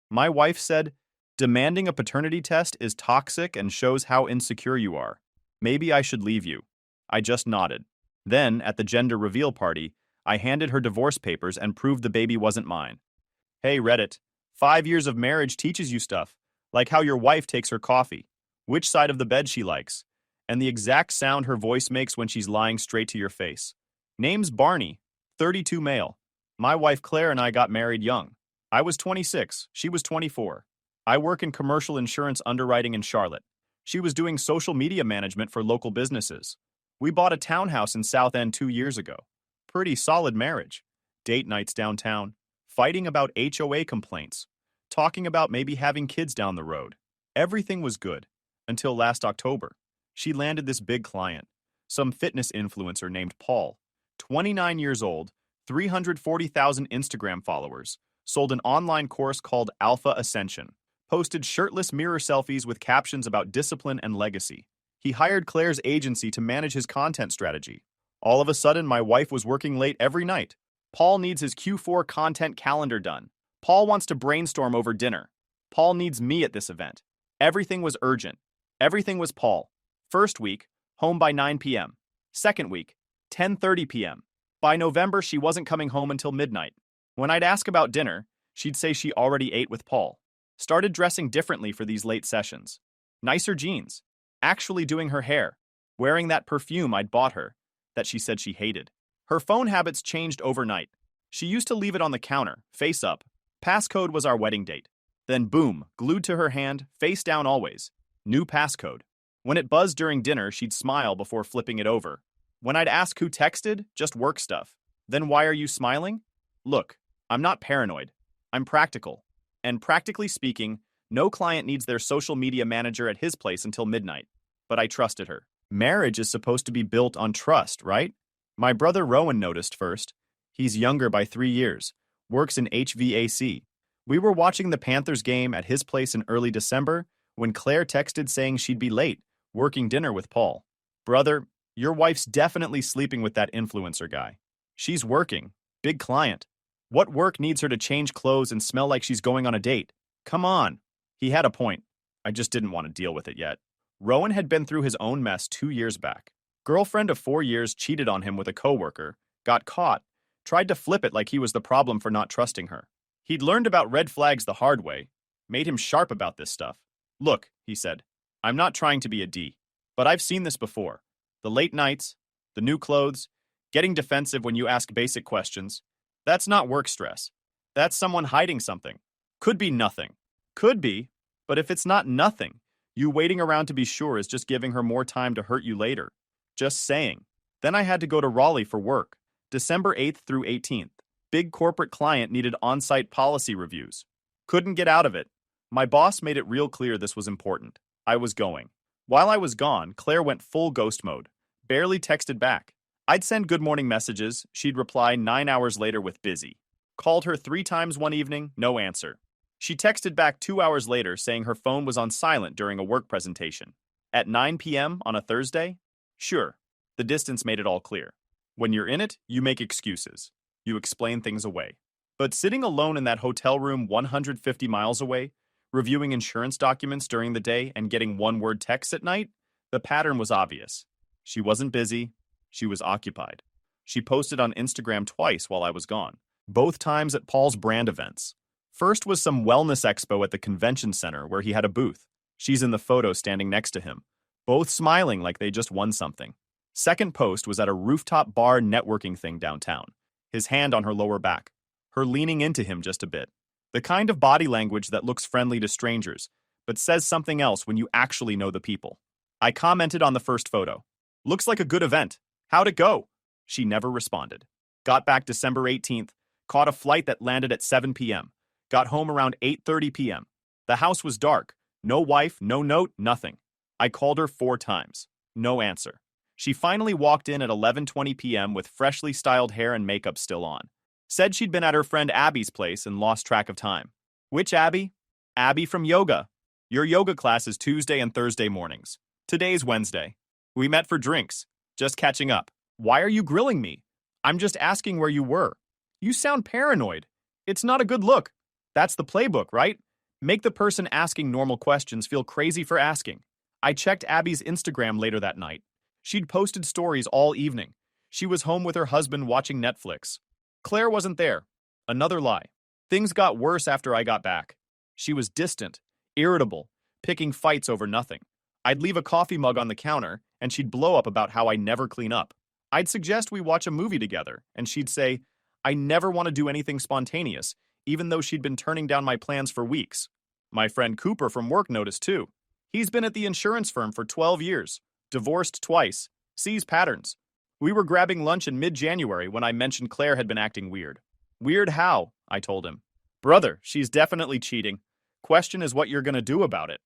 My wife said, demanding a paternity test is toxic and shows how insecure you are. Maybe I should leave you. I just nodded. Then, at the gender reveal party, I handed her divorce papers and proved the baby wasn't mine. Hey, Reddit, 5 years of marriage teaches you stuff, like how your wife takes her coffee, which side of the bed she likes, and the exact sound her voice makes when she's lying straight to your face. Name's Barney, 32 male. My wife Claire and I got married young. I was 26, she was 24. I work in commercial insurance underwriting in Charlotte. She was doing social media management for local businesses. We bought a townhouse in South End 2 years ago. Pretty solid marriage. Date nights downtown, fighting about HOA complaints, talking about maybe having kids down the road. Everything was good. Until last October. She landed this big client, some fitness influencer named Paul, 29 years old, 340,000 Instagram followers, sold an online course called Alpha Ascension, posted shirtless mirror selfies with captions about discipline and legacy. He hired Claire's agency to manage his content strategy. All of a sudden, my wife was working late every night. Paul needs his Q4 content calendar done. Paul wants to brainstorm over dinner. Paul needs me at this event. Everything was urgent. Everything was Paul. First week, home by 9 p.m. Second week, 10:30 p.m. By November, she wasn't coming home until midnight. When I'd ask about dinner, she'd say she already ate with Paul. Started dressing differently for these late sessions. Nicer jeans. Actually doing her hair. Wearing that perfume I'd bought her, that she said she hated. Her phone habits changed overnight. She used to leave it on the counter, face up. Passcode was our wedding date. Then boom, glued to her hand, face down always. New passcode. When it buzzed during dinner, she'd smile before flipping it over. When I'd ask who texted, just work stuff. Then why are you smiling? Look, I'm not paranoid. I'm practical. And practically speaking, no client needs their social media manager at his place until midnight. But I trusted her. Marriage is supposed to be built on trust, right? My brother Rowan noticed first. He's younger by 3 years, works in HVAC. We were watching the Panthers game at his place in early December when Claire texted saying she'd be late, working dinner with Paul. Brother, your wife's definitely sleeping with that influencer guy. She's working. Big client. What work needs her to change clothes and smell like she's going on a date? Come on. He had a point. I just didn't want to deal with it yet. Rowan had been through his own mess 2 years back. Girlfriend of 4 years cheated on him with a coworker, got caught, tried to flip it like he was the problem for not trusting her. He'd learned about red flags the hard way, made him sharp about this stuff. Look, he said, I'm not trying to be a D, but I've seen this before. The late nights, the new clothes, getting defensive when you ask basic questions. That's not work stress. That's someone hiding something. Could be nothing. Could be, but if it's not nothing, you waiting around to be sure is just giving her more time to hurt you later. Just saying. Then I had to go to Raleigh for work. December 8th through 18th. Big corporate client needed on-site policy reviews. Couldn't get out of it. My boss made it real clear this was important. I was going. While I was gone, Claire went full ghost mode. Barely texted back. I'd send good morning messages. She'd reply 9 hours later with busy. Called her 3 times one evening, no answer. She texted back 2 hours later saying her phone was on silent during a work presentation. At 9 p.m. on a Thursday? Sure. The distance made it all clear. When you're in it, you make excuses. You explain things away. But sitting alone in that hotel room 150 miles away, reviewing insurance documents during the day and getting one-word texts at night, the pattern was obvious. She wasn't busy. She was occupied. She posted on Instagram twice while I was gone, both times at Paul's brand events. First was some wellness expo at the convention center where he had a booth. She's in the photo standing next to him, both smiling like they just won something. Second post was at a rooftop bar networking thing downtown, his hand on her lower back, her leaning into him just a bit. The kind of body language that looks friendly to strangers, but says something else when you actually know the people. I commented on the first photo. Looks like a good event. How'd it go? She never responded. Got back December 18th, caught a flight that landed at 7 p.m. Got home around 8:30 p.m. The house was dark. No wife, no note, nothing. I called her 4 times. No answer. She finally walked in at 11:20 p.m. with freshly styled hair and makeup still on. Said she'd been at her friend Abby's place and lost track of time. Which Abby? Abby from yoga. Your yoga class is Tuesday and Thursday mornings. Today's Wednesday. We met for drinks. Just catching up. Why are you grilling me? I'm just asking where you were. You sound paranoid. It's not a good look. That's the playbook, right? Make the person asking normal questions feel crazy for asking. I checked Abby's Instagram later that night. She'd posted stories all evening. She was home with her husband watching Netflix. Claire wasn't there. Another lie. Things got worse after I got back. She was distant, irritable, picking fights over nothing. I'd leave a coffee mug on the counter, and she'd blow up about how I never clean up. I'd suggest we watch a movie together, and she'd say, I never want to do anything spontaneous, even though she'd been turning down my plans for weeks. My friend Cooper from work noticed too. He's been at the insurance firm for 12 years, divorced twice, sees patterns. We were grabbing lunch in mid-January when I mentioned Claire had been acting weird. Weird how? I told him. Brother, she's definitely cheating. Question is what you're going to do about it.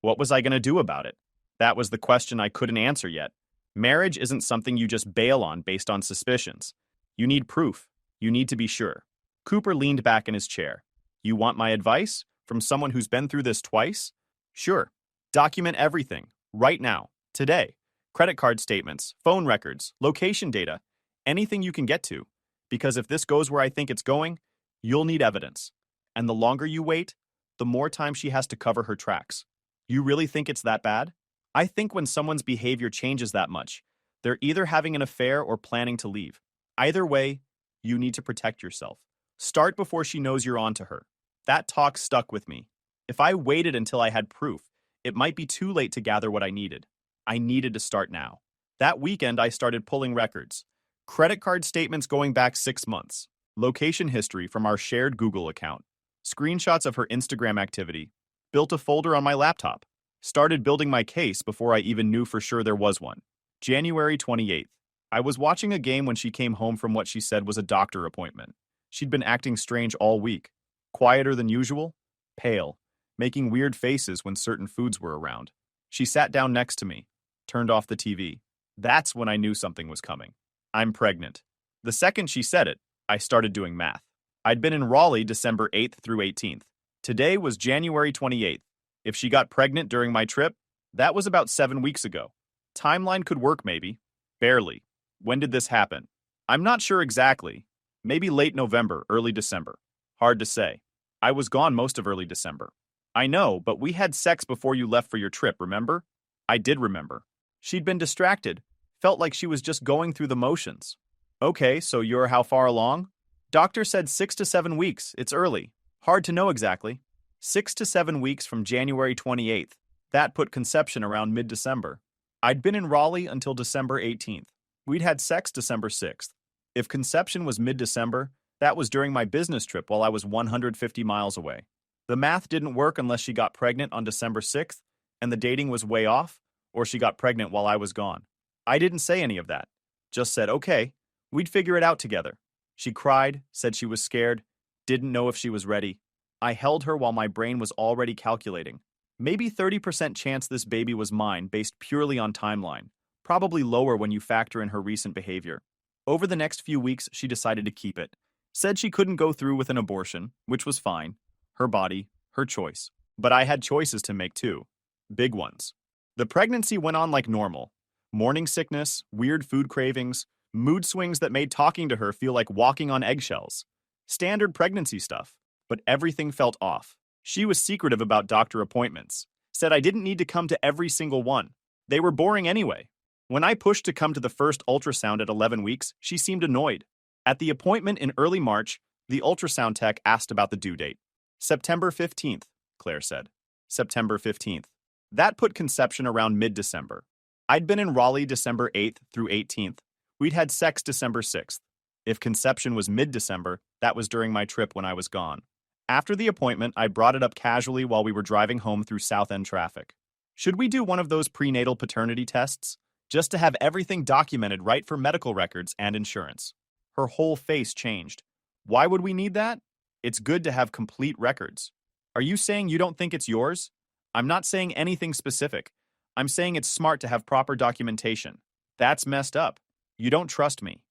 What was I going to do about it? That was the question I couldn't answer yet. Marriage isn't something you just bail on based on suspicions. You need proof. You need to be sure. Cooper leaned back in his chair. You want my advice? From someone who's been through this twice? Sure. Document everything. Right now. Today. Credit card statements, phone records, location data, anything you can get to. Because if this goes where I think it's going, you'll need evidence. And the longer you wait, the more time she has to cover her tracks. You really think it's that bad? I think when someone's behavior changes that much, they're either having an affair or planning to leave. Either way, you need to protect yourself. Start before she knows you're on to her. That talk stuck with me. If I waited until I had proof, it might be too late to gather what I needed. I needed to start now. That weekend, I started pulling records. Credit card statements going back 6 months. Location history from our shared Google account. Screenshots of her Instagram activity. Built a folder on my laptop. Started building my case before I even knew for sure there was one. January 28th. I was watching a game when she came home from what she said was a doctor appointment. She'd been acting strange all week. Quieter than usual. Pale. Making weird faces when certain foods were around. She sat down next to me. Turned off the TV. That's when I knew something was coming. I'm pregnant. The second she said it, I started doing math. I'd been in Raleigh December 8th through 18th. Today was January 28th. If she got pregnant during my trip, that was about 7 weeks ago. Timeline could work maybe. Barely. When did this happen? I'm not sure exactly. Maybe late November, early December. Hard to say. I was gone most of early December. I know, but we had sex before you left for your trip, remember? I did remember. She'd been distracted. Felt like she was just going through the motions. Okay, so you're how far along? Doctor said 6 to 7 weeks. It's early. Hard to know exactly. 6 to 7 weeks from January 28th. That put conception around mid-December. I'd been in Raleigh until December 18th. We'd had sex December 6th. If conception was mid-December, that was during my business trip while I was 150 miles away. The math didn't work unless she got pregnant on December 6th, and the dating was way off, or she got pregnant while I was gone. I didn't say any of that. Just said, okay, we'd figure it out together. She cried, said she was scared, didn't know if she was ready. I held her while my brain was already calculating. Maybe 30% chance this baby was mine based purely on timeline. Probably lower when you factor in her recent behavior. Over the next few weeks, she decided to keep it. Said she couldn't go through with an abortion, which was fine. Her body, her choice. But I had choices to make too. Big ones. The pregnancy went on like normal. Morning sickness, weird food cravings, mood swings that made talking to her feel like walking on eggshells. Standard pregnancy stuff. But everything felt off. She was secretive about doctor appointments. Said I didn't need to come to every single one. They were boring anyway. When I pushed to come to the first ultrasound at 11 weeks, she seemed annoyed. At the appointment in early March, the ultrasound tech asked about the due date. September 15th, Claire said. September 15th. That put conception around mid-December. I'd been in Raleigh December 8th through 18th. We'd had sex December 6th. If conception was mid-December, that was during my trip when I was gone. After the appointment, I brought it up casually while we were driving home through South End traffic. Should we do one of those prenatal paternity tests? Just to have everything documented right for medical records and insurance. Her whole face changed. Why would we need that? It's good to have complete records. Are you saying you don't think it's yours? I'm not saying anything specific. I'm saying it's smart to have proper documentation. That's messed up. You don't trust me.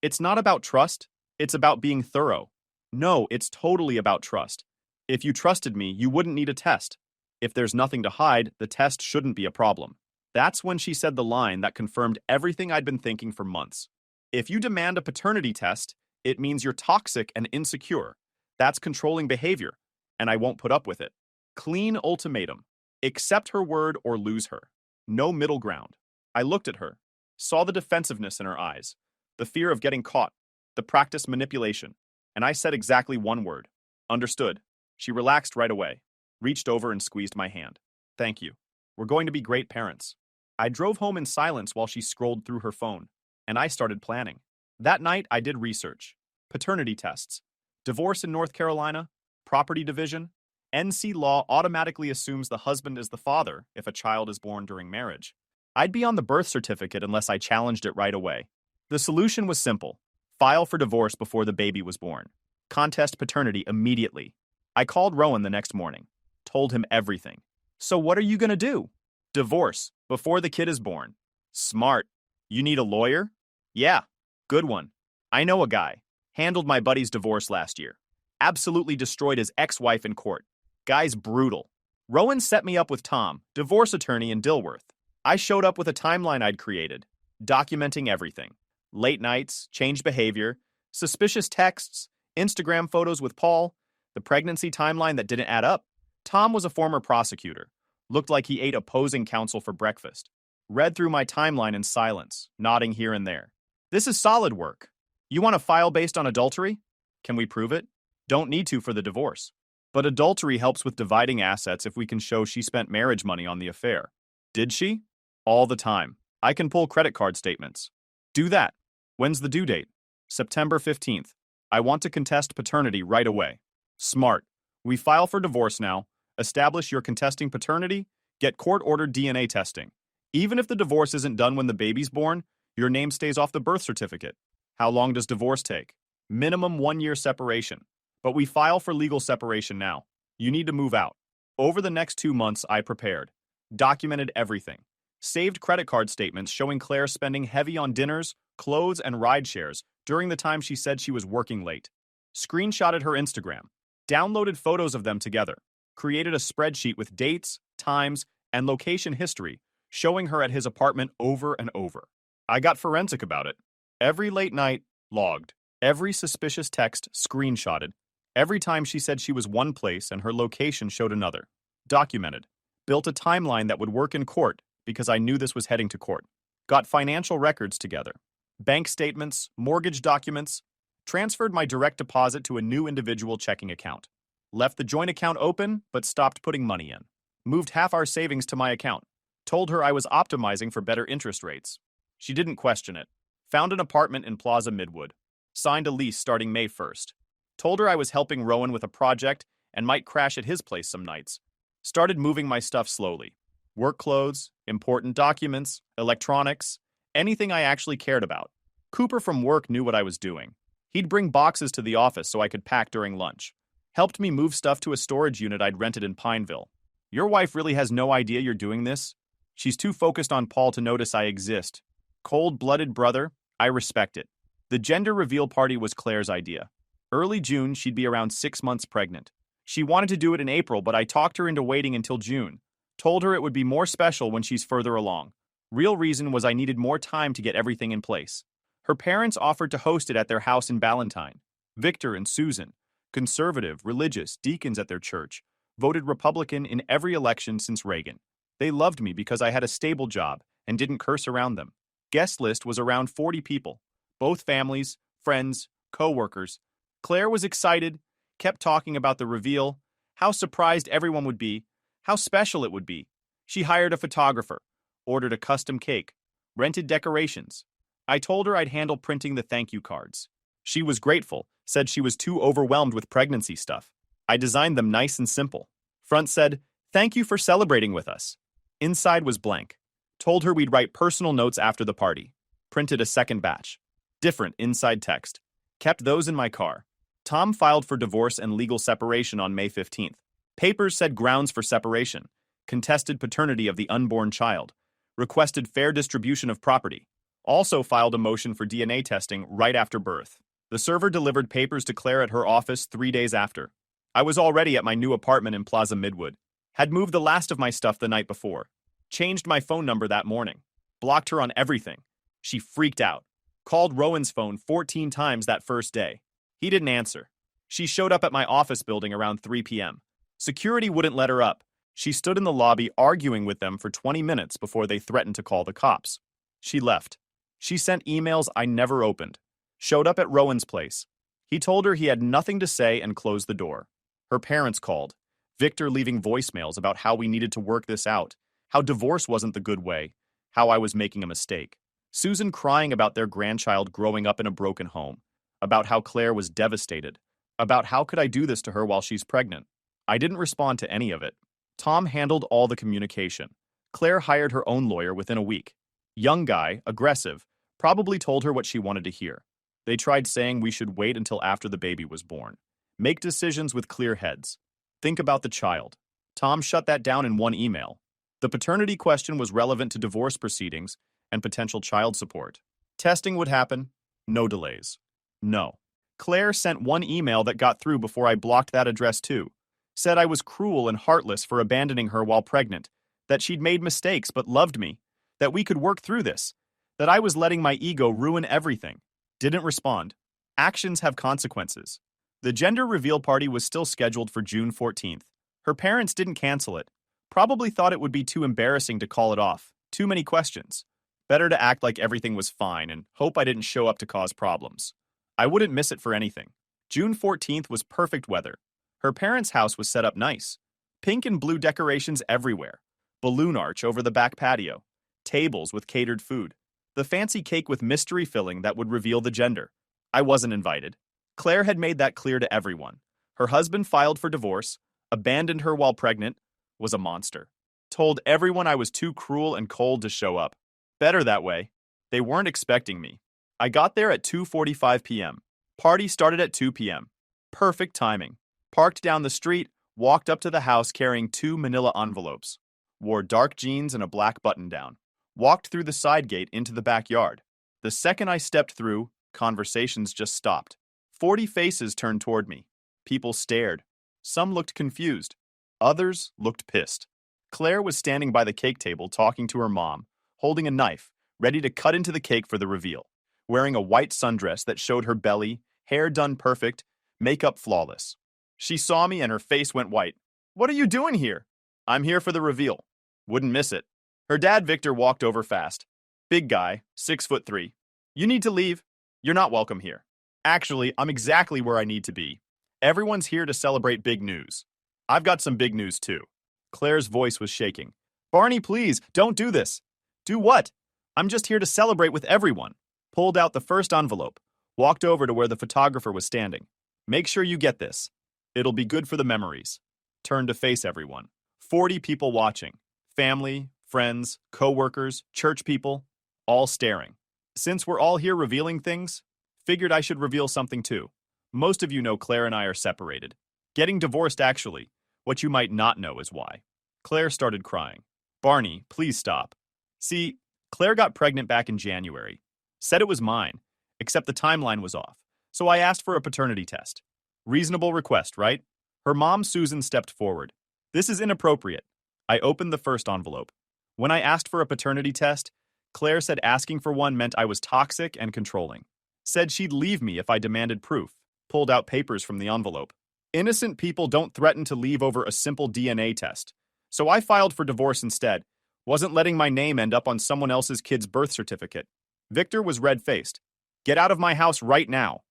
It's not about trust. It's about being thorough. No, it's totally about trust. If you trusted me, you wouldn't need a test. If there's nothing to hide, the test shouldn't be a problem. That's when she said the line that confirmed everything I'd been thinking for months. If you demand a paternity test, it means you're toxic and insecure. That's controlling behavior. and I won't put up with it. Clean ultimatum. Accept her word or lose her. No middle ground. I looked at her, saw the defensiveness in her eyes, the fear of getting caught, the practiced manipulation, and I said exactly one word. Understood. She relaxed right away, reached over and squeezed my hand. Thank you. We're going to be great parents. I drove home in silence while she scrolled through her phone, and I started planning. That night, I did research. Paternity tests. Divorce in North Carolina. Property division. NC law automatically assumes the husband is the father if a child is born during marriage. I'd be on the birth certificate unless I challenged it right away. The solution was simple. File for divorce before the baby was born. Contest paternity immediately. I called Rowan the next morning. Told him everything. So what are you going to do? Divorce before the kid is born. Smart. You need a lawyer? Yeah. Good one. I know a guy. Handled my buddy's divorce last year. Absolutely destroyed his ex-wife in court. Guy's brutal. Rowan set me up with Tom, divorce attorney in Dilworth. I showed up with a timeline I'd created, documenting everything. Late nights, changed behavior, suspicious texts, Instagram photos with Paul, the pregnancy timeline that didn't add up. Tom was a former prosecutor. Looked like he ate opposing counsel for breakfast. Read through my timeline in silence, nodding here and there. This is solid work. You want a file based on adultery? Can we prove it? Don't need to for the divorce. But adultery helps with dividing assets if we can show she spent marriage money on the affair. Did she? All the time. I can pull credit card statements. Do that. When's the due date? September 15th. I want to contest paternity right away. Smart. We file for divorce now. Establish you're contesting paternity. Get court-ordered DNA testing. Even if the divorce isn't done when the baby's born, your name stays off the birth certificate. How long does divorce take? Minimum 1-year separation. But we file for legal separation now. You need to move out. Over the next 2 months, I prepared. Documented everything. Saved credit card statements showing Claire spending heavy on dinners, clothes, and ride shares during the time she said she was working late. Screenshotted her Instagram. Downloaded photos of them together. Created a spreadsheet with dates, times, and location history, showing her at his apartment over and over. I got forensic about it. Every late night, logged. Every suspicious text, screenshotted. Every time she said she was one place and her location showed another. Documented. Built a timeline that would work in court because I knew this was heading to court. Got financial records together. Bank statements, mortgage documents. Transferred my direct deposit to a new individual checking account. Left the joint account open, but stopped putting money in. Moved half our savings to my account. Told her I was optimizing for better interest rates. She didn't question it. Found an apartment in Plaza Midwood. Signed a lease starting May 1st. Told her I was helping Rowan with a project and might crash at his place some nights. Started moving my stuff slowly. Work clothes, important documents, electronics, anything I actually cared about. Cooper from work knew what I was doing. He'd bring boxes to the office so I could pack during lunch. Helped me move stuff to a storage unit I'd rented in Pineville. Your wife really has no idea you're doing this? She's too focused on Paul to notice I exist. Cold-blooded brother, I respect it. The gender reveal party was Claire's idea. Early June, she'd be around 6 months pregnant. She wanted to do it in April, but I talked her into waiting until June. Told her it would be more special when she's further along. Real reason was I needed more time to get everything in place. Her parents offered to host it at their house in Ballantyne. Victor and Susan, conservative, religious, deacons at their church, voted Republican in every election since Reagan. They loved me because I had a stable job and didn't curse around them. Guest list was around 40 people. Both families, friends, co-workers. Claire was excited, kept talking about the reveal, how surprised everyone would be, how special it would be. She hired a photographer, ordered a custom cake, rented decorations. I told her I'd handle printing the thank you cards. She was grateful, said she was too overwhelmed with pregnancy stuff. I designed them nice and simple. Front said, "Thank you for celebrating with us." Inside was blank. Told her we'd write personal notes after the party. Printed a second batch. Different inside text. Kept those in my car. Tom filed for divorce and legal separation on May 15th. Papers said grounds for separation. Contested paternity of the unborn child. Requested fair distribution of property. Also filed a motion for DNA testing right after birth. The server delivered papers to Claire at her office 3 days after. I was already at my new apartment in Plaza Midwood. Had moved the last of my stuff the night before. Changed my phone number that morning. Blocked her on everything. She freaked out. Called Rowan's phone 14 times that first day. He didn't answer. She showed up at my office building around 3 p.m. Security wouldn't let her up. She stood in the lobby arguing with them for 20 minutes before they threatened to call the cops. She left. She sent emails I never opened. Showed up at Rowan's place. He told her he had nothing to say and closed the door. Her parents called. Victor leaving voicemails about how we needed to work this out, how divorce wasn't the good way, how I was making a mistake. Susan crying about their grandchild growing up in a broken home, about how Claire was devastated, about how could I do this to her while she's pregnant. I didn't respond to any of it. Tom handled all the communication. Claire hired her own lawyer within a week. Young guy, aggressive, probably told her what she wanted to hear. They tried saying we should wait until after the baby was born. Make decisions with clear heads. Think about the child. Tom shut that down in one email. The paternity question was relevant to divorce proceedings and potential child support. Testing would happen. No delays. No. Claire sent one email that got through before I blocked that address too. Said I was cruel and heartless for abandoning her while pregnant, that she'd made mistakes but loved me, that we could work through this, that I was letting my ego ruin everything. Didn't respond. Actions have consequences. The gender reveal party was still scheduled for June 14th. Her parents didn't cancel it. Probably thought it would be too embarrassing to call it off. Too many questions. Better to act like everything was fine and hope I didn't show up to cause problems. I wouldn't miss it for anything. June 14th was perfect weather. Her parents' house was set up nice. Pink and blue decorations everywhere. Balloon arch over the back patio. Tables with catered food. The fancy cake with mystery filling that would reveal the gender. I wasn't invited. Claire had made that clear to everyone. Her husband filed for divorce, abandoned her while pregnant, was a monster. Told everyone I was too cruel and cold to show up. Better that way. They weren't expecting me. I got there at 2:45 p.m. Party started at 2 p.m. Perfect timing. Parked down the street, walked up to the house carrying 2 manila envelopes. Wore dark jeans and a black button-down. Walked through the side gate into the backyard. The second I stepped through, conversations just stopped. 40 faces turned toward me. People stared. Some looked confused. Others looked pissed. Claire was standing by the cake table talking to her mom, holding a knife, ready to cut into the cake for the reveal. Wearing a white sundress that showed her belly, hair done perfect, makeup flawless. She saw me and her face went white. "What are you doing here?" "I'm here for the reveal." Wouldn't miss it. Her dad Victor walked over fast. Big guy, 6'3". "You need to leave. You're not welcome here." "Actually, I'm exactly where I need to be. Everyone's here to celebrate big news." "I've got some big news too." Claire's voice was shaking. "Barney, please, don't do this." "Do what?" "I'm just here to celebrate with everyone." Pulled out the first envelope. Walked over to where the photographer was standing. "Make sure you get this. It'll be good for the memories." Turned to face everyone. 40 people watching. Family, friends, co-workers, church people, all staring. Since we're all here revealing things, figured I should reveal something too. Most of you know Claire and I are separated. Getting divorced actually. What you might not know is why. Claire started crying. "Barney, please stop." See, Claire got pregnant back in January. Said it was mine, except the timeline was off. So I asked for a paternity test. Reasonable request, right? Her mom, Susan, stepped forward. "This is inappropriate." I opened the first envelope. When I asked for a paternity test, Claire said asking for one meant I was toxic and controlling. Said she'd leave me if I demanded proof. Pulled out papers from the envelope. Innocent people don't threaten to leave over a simple DNA test. So I filed for divorce instead. Wasn't letting my name end up on someone else's kid's birth certificate. Victor was red-faced. "Get out of my house right now."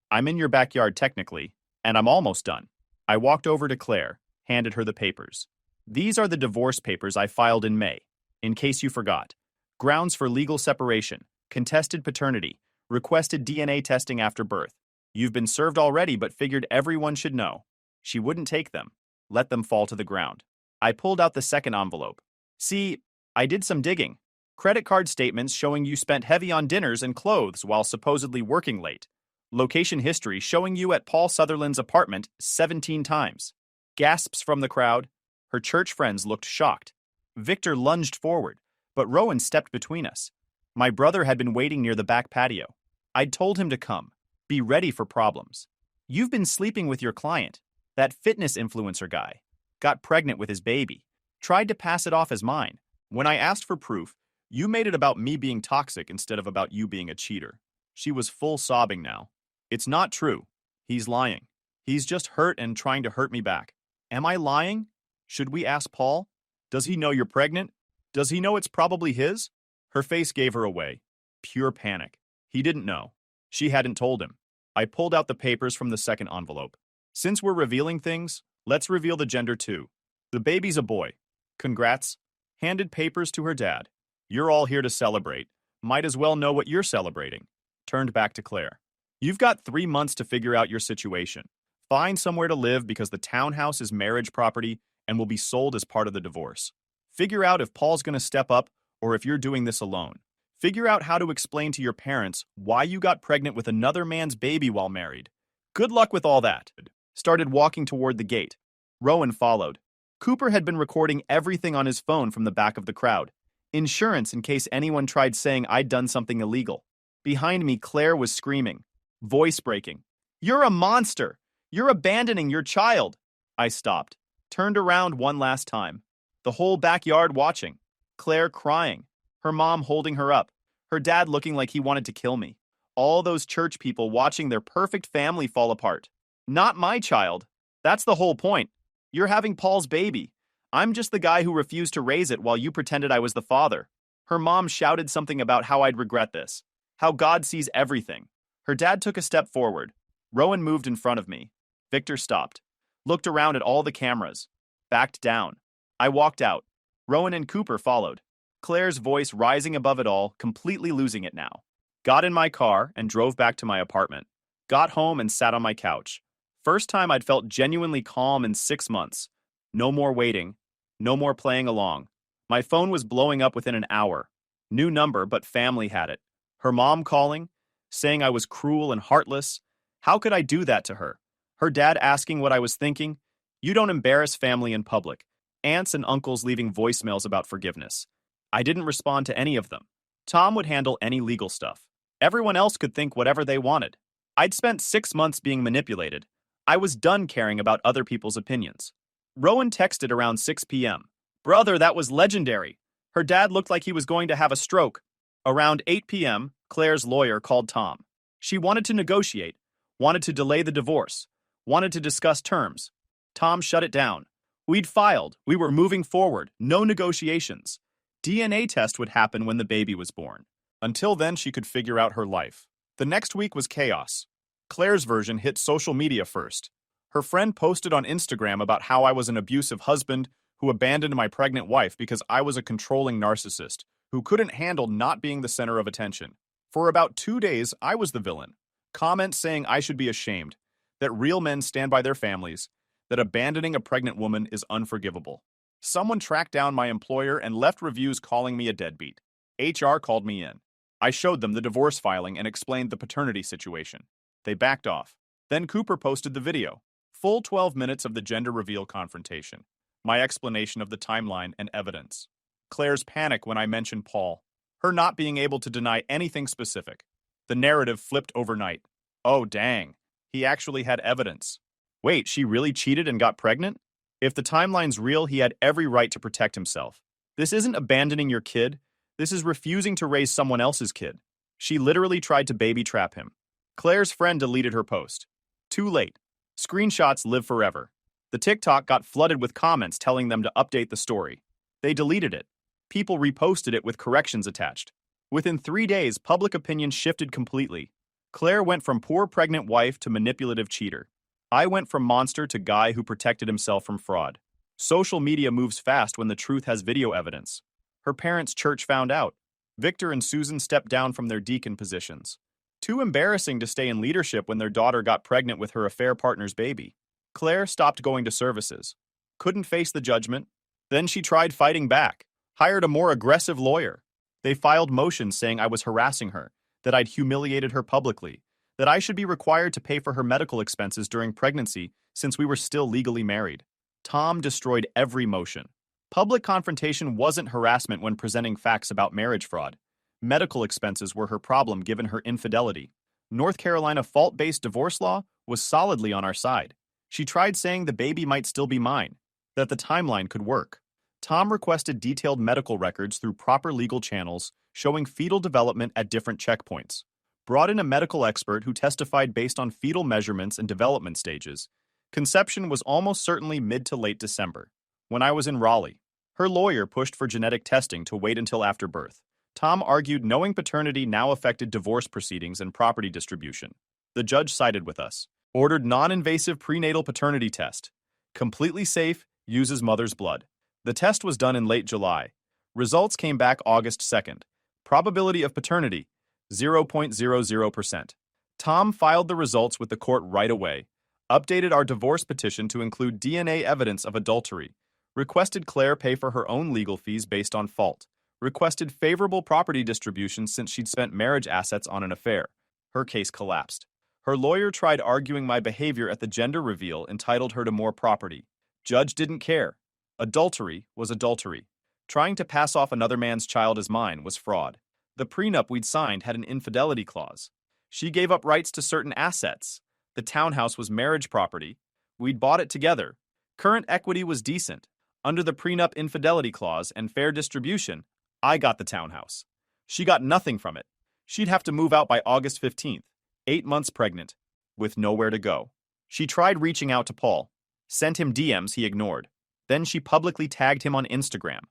"I'm in your backyard technically, and I'm almost done." I walked over to Claire, handed her the papers. "These are the divorce papers I filed in May, in case you forgot. Grounds for legal separation, contested paternity, requested DNA testing after birth. You've been served already but figured everyone should know." She wouldn't take them. Let them fall to the ground. I pulled out the second envelope. "See, I did some digging. Credit card statements showing you spent heavy on dinners and clothes while supposedly working late. Location history showing you at Paul Sutherland's apartment 17 times. Gasps from the crowd. Her church friends looked shocked. Victor lunged forward, but Rowan stepped between us. My brother had been waiting near the back patio. I'd told him to come. Be ready for problems. "You've been sleeping with your client, that fitness influencer guy. Got pregnant with his baby. Tried to pass it off as mine. When I asked for proof, you made it about me being toxic instead of about you being a cheater." She was full sobbing now. "It's not true. He's lying. He's just hurt and trying to hurt me back." Am I lying? Should we ask Paul? Does he know you're pregnant? Does he know it's probably his? Her face gave her away. Pure panic. He didn't know. She hadn't told him. I pulled out the papers from the second envelope. Since we're revealing things, let's reveal the gender too. The baby's a boy. Congrats. Handed papers to her dad. You're all here to celebrate. Might as well know what you're celebrating. Turned back to Claire. You've got 3 months to figure out your situation. Find somewhere to live because the townhouse is marriage property and will be sold as part of the divorce. Figure out if Paul's going to step up or if you're doing this alone. Figure out how to explain to your parents why you got pregnant with another man's baby while married. Good luck with all that. Started walking toward the gate. Rowan followed. Cooper had been recording everything on his phone from the back of the crowd. Insurance in case anyone tried saying I'd done something illegal. Behind me, Claire was screaming, voice breaking. You're a monster! You're abandoning your child! I stopped, turned around one last time. The whole backyard watching. Claire crying, her mom holding her up, her dad looking like he wanted to kill me. All those church people watching their perfect family fall apart. Not my child. That's the whole point. You're having Paul's baby. I'm just the guy who refused to raise it while you pretended I was the father. Her mom shouted something about how I'd regret this, how God sees everything. Her dad took a step forward. Rowan moved in front of me. Victor stopped, looked around at all the cameras, backed down. I walked out. Rowan and Cooper followed. Claire's voice rising above it all, completely losing it now. Got in my car and drove back to my apartment. Got home and sat on my couch. First time I'd felt genuinely calm in 6 months. No more waiting. No more playing along. My phone was blowing up within an hour. New number, but family had it. Her mom calling, saying I was cruel and heartless. How could I do that to her? Her dad asking what I was thinking. You don't embarrass family in public. Aunts and uncles leaving voicemails about forgiveness. I didn't respond to any of them. Tom would handle any legal stuff. Everyone else could think whatever they wanted. I'd spent 6 months being manipulated. I was done caring about other people's opinions. Rowan texted around 6 p.m. Brother, that was legendary. Her dad looked like he was going to have a stroke. Around 8 p.m., Claire's lawyer called Tom. She wanted to negotiate, wanted to delay the divorce, wanted to discuss terms. Tom shut it down. We'd filed. We were moving forward. No negotiations. DNA test would happen when the baby was born. Until then, she could figure out her life. The next week was chaos. Claire's version hit social media first. Her friend posted on Instagram about how I was an abusive husband who abandoned my pregnant wife because I was a controlling narcissist who couldn't handle not being the center of attention. For about 2 days, I was the villain. Comments saying I should be ashamed, that real men stand by their families, that abandoning a pregnant woman is unforgivable. Someone tracked down my employer and left reviews calling me a deadbeat. HR called me in. I showed them the divorce filing and explained the paternity situation. They backed off. Then Cooper posted the video. Full 12 minutes of the gender reveal confrontation. My explanation of the timeline and evidence. Claire's panic when I mentioned Paul. Her not being able to deny anything specific. The narrative flipped overnight. Oh, dang. He actually had evidence. Wait, she really cheated and got pregnant? If the timeline's real, he had every right to protect himself. This isn't abandoning your kid. This is refusing to raise someone else's kid. She literally tried to baby trap him. Claire's friend deleted her post. Too late. Screenshots live forever. The TikTok got flooded with comments telling them to update the story. They deleted it. People reposted it with corrections attached. Within 3 days, public opinion shifted completely. Claire went from poor pregnant wife to manipulative cheater. I went from monster to guy who protected himself from fraud. Social media moves fast when the truth has video evidence. Her parents' church found out. Victor and Susan stepped down from their deacon positions. Too embarrassing to stay in leadership when their daughter got pregnant with her affair partner's baby. Claire stopped going to services. Couldn't face the judgment. Then she tried fighting back. Hired a more aggressive lawyer. They filed motions saying I was harassing her, that I'd humiliated her publicly, that I should be required to pay for her medical expenses during pregnancy since we were still legally married. Tom destroyed every motion. Public confrontation wasn't harassment when presenting facts about marriage fraud. Medical expenses were her problem given her infidelity. North Carolina fault-based divorce law was solidly on our side. She tried saying the baby might still be mine, that the timeline could work. Tom requested detailed medical records through proper legal channels showing fetal development at different checkpoints. Brought in a medical expert who testified based on fetal measurements and development stages. Conception was almost certainly mid to late December. When I was in Raleigh, her lawyer pushed for genetic testing to wait until after birth. Tom argued knowing paternity now affected divorce proceedings and property distribution. The judge sided with us. Ordered non-invasive prenatal paternity test. Completely safe, uses mother's blood. The test was done in late July. Results came back August 2nd. Probability of paternity, 0.00%. Tom filed the results with the court right away, updated our divorce petition to include DNA evidence of adultery, requested Claire pay for her own legal fees based on fault, requested favorable property distribution since she'd spent marriage assets on an affair. Her case collapsed. Her lawyer tried arguing my behavior at the gender reveal entitled her to more property. Judge didn't care. Adultery was adultery. Trying to pass off another man's child as mine was fraud. The prenup we'd signed had an infidelity clause. She gave up rights to certain assets. The townhouse was marriage property. We'd bought it together. Current equity was decent. Under the prenup infidelity clause and fair distribution, I got the townhouse. She got nothing from it. She'd have to move out by August 15th, 8 months pregnant, with nowhere to go. She tried reaching out to Paul, sent him DMs he ignored. Then she publicly tagged him on Instagram,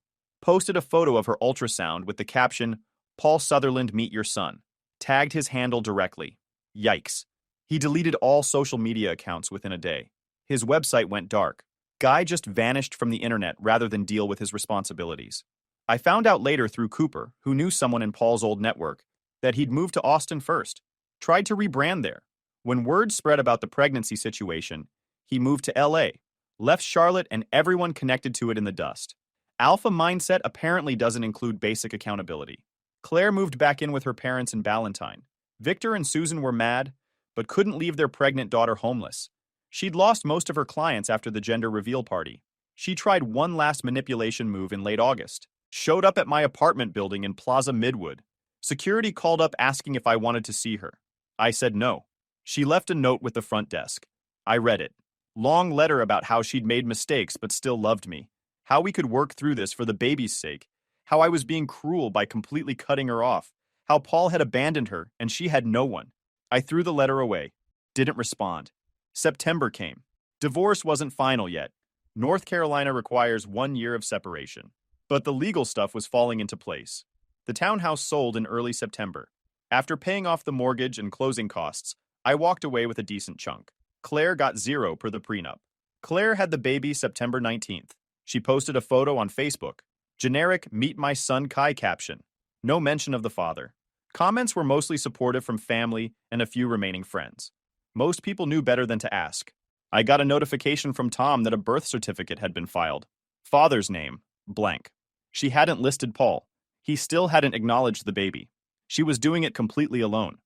posted a photo of her ultrasound with the caption, "Paul Sutherland, meet your son," tagged his handle directly. Yikes. He deleted all social media accounts within a day. His website went dark. Guy just vanished from the internet rather than deal with his responsibilities. I found out later through Cooper, who knew someone in Paul's old network, that he'd moved to Austin first, tried to rebrand there. When word spread about the pregnancy situation, he moved to LA, left Charlotte and everyone connected to it in the dust. Alpha mindset apparently doesn't include basic accountability. Claire moved back in with her parents in Ballantyne. Victor and Susan were mad, but couldn't leave their pregnant daughter homeless. She'd lost most of her clients after the gender reveal party. She tried one last manipulation move in late August. Showed up at my apartment building in Plaza Midwood. Security called up asking if I wanted to see her. I said no. She left a note with the front desk. I read it. Long letter about how she'd made mistakes but still loved me. How we could work through this for the baby's sake. How I was being cruel by completely cutting her off. How Paul had abandoned her and she had no one. I threw the letter away. Didn't respond. September came. Divorce wasn't final yet. North Carolina requires 1 year of separation. But the legal stuff was falling into place. The townhouse sold in early September. After paying off the mortgage and closing costs, I walked away with a decent chunk. Claire got 0 per the prenup. Claire had the baby September 19th. She posted a photo on Facebook. Generic "Meet my son Kai" caption. No mention of the father. Comments were mostly supportive from family and a few remaining friends. Most people knew better than to ask. I got a notification from Tom that a birth certificate had been filed. Father's name, blank. She hadn't listed Paul. He still hadn't acknowledged the baby. She was doing it completely alone.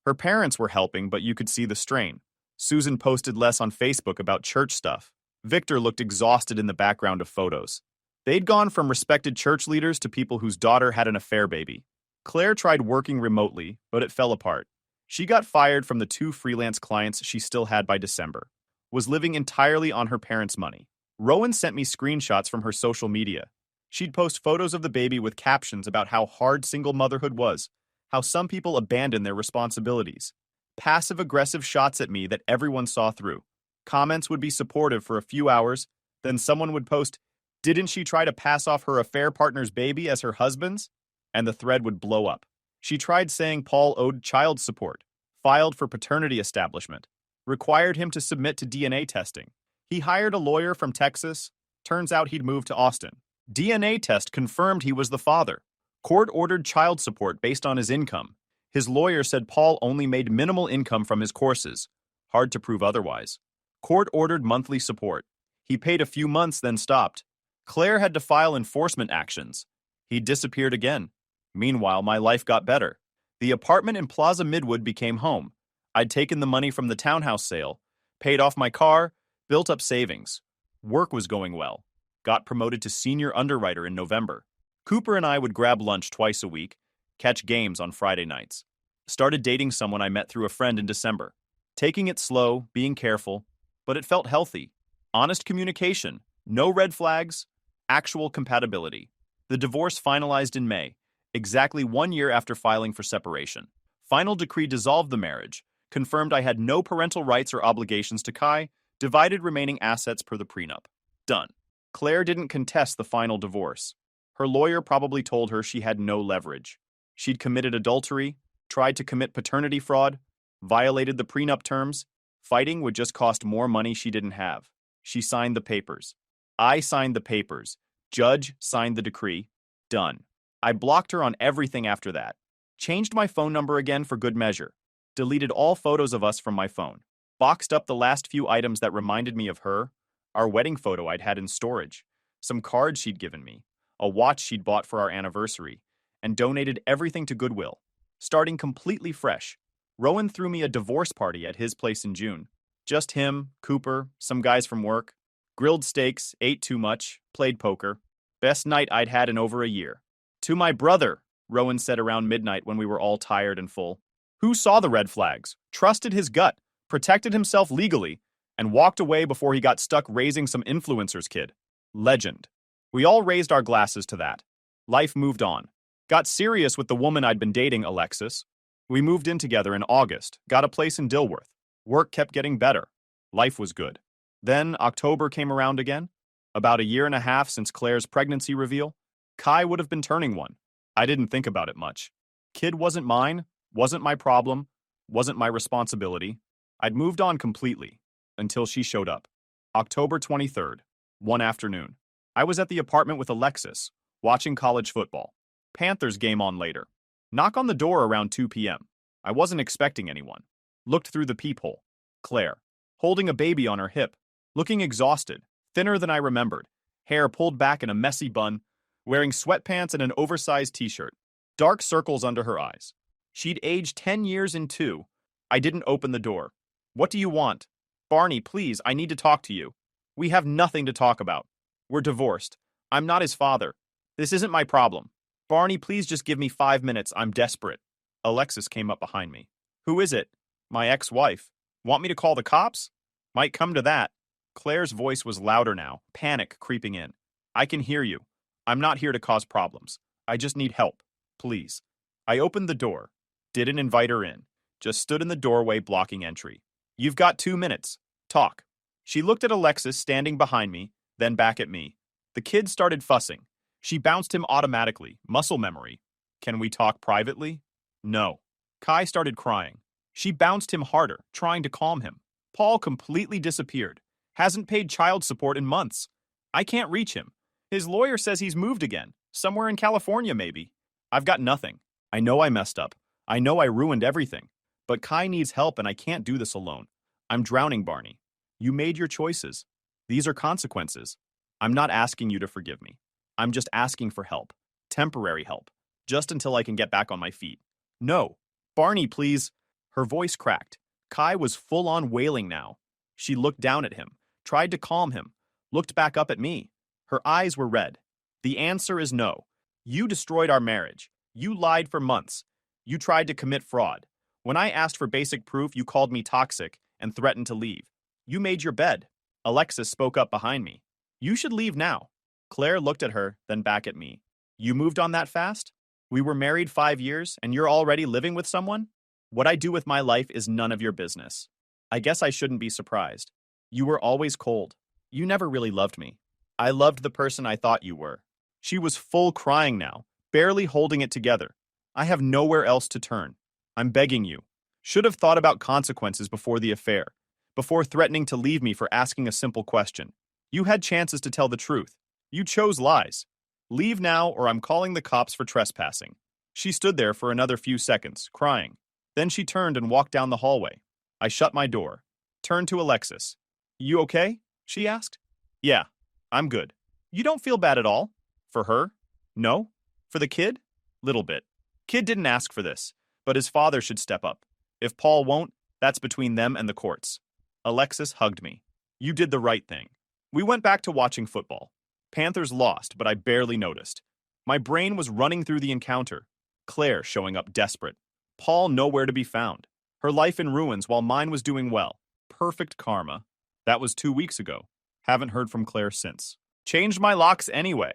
Her parents were helping, but you could see the strain. Susan posted less on Facebook about church stuff. Victor looked exhausted in the background of photos. They'd gone from respected church leaders to people whose daughter had an affair baby. Claire tried working remotely, but it fell apart. She got fired from the 2 freelance clients she still had by December. Was living entirely on her parents' money. Rowan sent me screenshots from her social media. She'd post photos of the baby with captions about how hard single motherhood was, how some people abandon their responsibilities. Passive-aggressive shots at me that everyone saw through. Comments would be supportive for a few hours, then someone would post, "Didn't she try to pass off her affair partner's baby as her husband's?" And the thread would blow up. She tried saying Paul owed child support, filed for paternity establishment, required him to submit to DNA testing. He hired a lawyer from Texas. Turns out he'd moved to Austin. DNA test confirmed he was the father. Court ordered child support based on his income. His lawyer said Paul only made minimal income from his courses. Hard to prove otherwise. Court ordered monthly support. He paid a few months, then stopped. Claire had to file enforcement actions. He disappeared again. Meanwhile, my life got better. The apartment in Plaza Midwood became home. I'd taken the money from the townhouse sale, paid off my car, built up savings. Work was going well. Got promoted to senior underwriter in November. Cooper and I would grab lunch twice a week, catch games on Friday nights. Started dating someone I met through a friend in December. Taking it slow, being careful, but it felt healthy. Honest communication, no red flags, actual compatibility. The divorce finalized in May, exactly 1 year after filing for separation. Final decree dissolved the marriage, confirmed I had no parental rights or obligations to Kai, Divided remaining assets per the prenup. Done. Claire didn't contest the final divorce. Her lawyer probably told her she had no leverage. She'd committed adultery, tried to commit paternity fraud, violated the prenup terms. Fighting would just cost more money she didn't have. She signed the papers. I signed the papers. Judge signed the decree. Done. I blocked her on everything after that. Changed my phone number again for good measure. Deleted all photos of us from my phone. Boxed up the last few items that reminded me of her. Our wedding photo I'd had in storage. Some cards she'd given me. A watch she'd bought for our anniversary. And donated everything to Goodwill. Starting completely fresh. Rowan threw me a divorce party at his place in June. Just him, Cooper, some guys from work. Grilled steaks, ate too much, played poker. Best night I'd had in over a year. To my brother, Rowan said around midnight when we were all tired and full. Who saw the red flags, trusted his gut, protected himself legally, and walked away before he got stuck raising some influencer's kid. Legend. We all raised our glasses to that. Life moved on. Got serious with the woman I'd been dating, Alexis. We moved in together in August, got a place in Dilworth. Work kept getting better. Life was good. Then October came around again. About a year and a half since Claire's pregnancy reveal. Kai would have been turning one. I didn't think about it much. Kid wasn't mine, wasn't my problem, wasn't my responsibility. I'd moved on completely, until she showed up. October 23rd, one afternoon. I was at the apartment with Alexis, watching college football. Panthers game on later. Knock on the door around 2 p.m. I wasn't expecting anyone. Looked through the peephole. Claire, holding a baby on her hip, looking exhausted, thinner than I remembered, hair pulled back in a messy bun, wearing sweatpants and an oversized t-shirt, dark circles under her eyes. She'd aged 10 years in 2. I didn't open the door. What do you want? Barney, please, I need to talk to you. We have nothing to talk about. We're divorced. I'm not his father. This isn't my problem. Barney, please just give me 5 minutes. I'm desperate. Alexis came up behind me. Who is it? My ex-wife. Want me to call the cops? Might come to that. Claire's voice was louder now, panic creeping in. I can hear you. I'm not here to cause problems. I just need help. Please. I opened the door. Didn't invite her in. Just stood in the doorway blocking entry. You've got 2 minutes. Talk. She looked at Alexis standing behind me, then back at me. The kid started fussing. She bounced him automatically, muscle memory. Can we talk privately? No. Kai started crying. She bounced him harder, trying to calm him. Paul completely disappeared. Hasn't paid child support in months. I can't reach him. His lawyer says he's moved again. Somewhere in California, maybe. I've got nothing. I know I messed up. I know I ruined everything. But Kai needs help and I can't do this alone. I'm drowning, Barney. You made your choices. These are consequences. I'm not asking you to forgive me. I'm just asking for help. Temporary help. Just until I can get back on my feet. No. Barney, please. Her voice cracked. Kai was full-on wailing now. She looked down at him, tried to calm him, looked back up at me. Her eyes were red. The answer is no. You destroyed our marriage. You lied for months. You tried to commit fraud. When I asked for basic proof, you called me toxic and threatened to leave. You made your bed. Alexis spoke up behind me. You should leave now. Claire looked at her, then back at me. You moved on that fast? We were married 5 years, and you're already living with someone? What I do with my life is none of your business. I guess I shouldn't be surprised. You were always cold. You never really loved me. I loved the person I thought you were. She was full crying now, barely holding it together. I have nowhere else to turn. I'm begging you. Should have thought about consequences before the affair, before threatening to leave me for asking a simple question. You had chances to tell the truth. You chose lies. Leave now or I'm calling the cops for trespassing. She stood there for another few seconds, crying. Then she turned and walked down the hallway. I shut my door. Turned to Alexis. You okay? She asked. Yeah, I'm good. You don't feel bad at all? For her? No? For the kid? Little bit. Kid didn't ask for this, but his father should step up. If Paul won't, that's between them and the courts. Alexis hugged me. You did the right thing. We went back to watching football. Panthers lost, but I barely noticed. My brain was running through the encounter. Claire showing up desperate. Paul nowhere to be found. Her life in ruins while mine was doing well. Perfect karma. That was 2 weeks ago. Haven't heard from Claire since. Changed my locks anyway.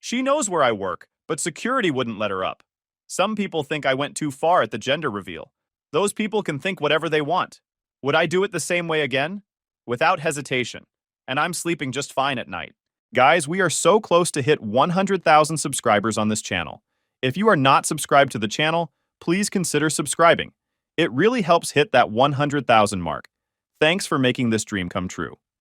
She knows where I work, but security wouldn't let her up. Some people think I went too far at the gender reveal. Those people can think whatever they want. Would I do it the same way again? without hesitation, and I'm sleeping just fine at night. Guys, we are so close to hit 100,000 subscribers on this channel. If you are not subscribed to the channel, please consider subscribing. It really helps hit that 100,000 mark. Thanks for making this dream come true.